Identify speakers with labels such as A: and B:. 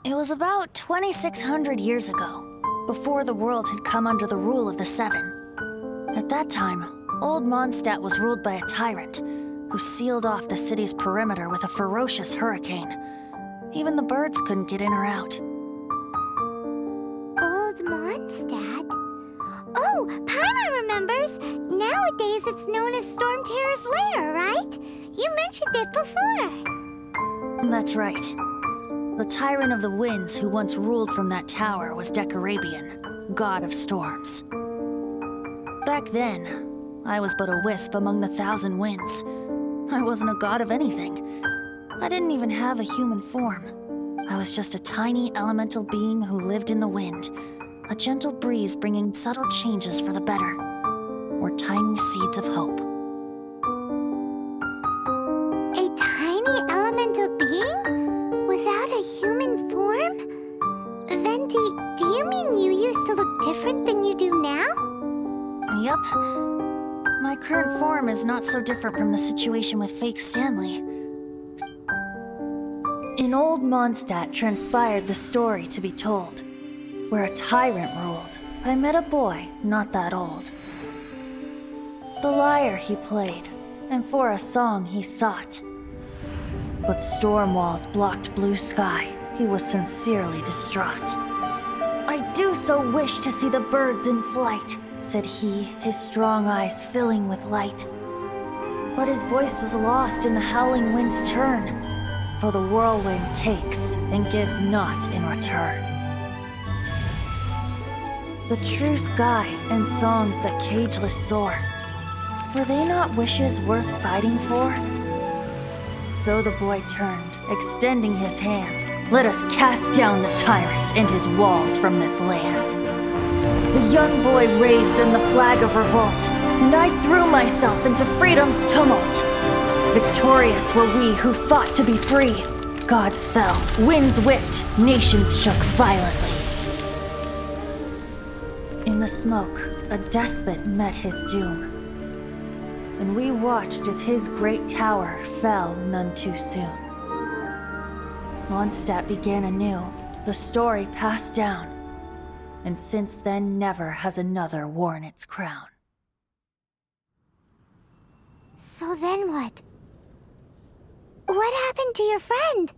A: It was about 2,600 years ago, before the world had come under the rule of the Seven. At that time, old Mondstadt was ruled by a tyrant who sealed off the city's perimeter with a ferocious hurricane. Even the birds couldn't get in or out.
B: Old Mondstadt? Oh, Paimon remembers! Nowadays it's known as Storm Terror's lair, right? You mentioned it before.
A: That's right. The Tyrant of the Winds who once ruled from that tower was Decarabian, god of storms. Back then, I was but a wisp among the thousand winds. I wasn't a god of anything. I didn't even have a human form. I was just a tiny elemental being who lived in the wind, a gentle breeze bringing subtle changes for the better, or tiny seeds of hope.
B: A tiny elemental being? Without a human form? Venti, do you mean you used to look different than you do now?
A: Yep. My current form is not so different from the situation with fake Stanley. In old Mondstadt transpired the story to be told. Where a tyrant ruled, I met a boy not that old. The lyre he played, and for a song he sought. But storm walls blocked blue sky. He was sincerely distraught. I do so wish to see the birds in flight, said he, his strong eyes filling with light. But his voice was lost in the howling wind's churn, for the whirlwind takes and gives not in return. The true sky and songs that cageless soar, were they not wishes worth fighting for? So the boy turned, extending his hand. Let us cast down the tyrant and his walls from this land. The young boy raised then the flag of revolt, and I threw myself into freedom's tumult. Victorious were we who fought to be free. Gods fell, winds whipped, nations shook violently. In the smoke, a despot met his doom, and we watched as his great tower fell none too soon. Mondstadt began anew, the story passed down, and since then never has another worn its crown.
B: So then what? What happened to your friend?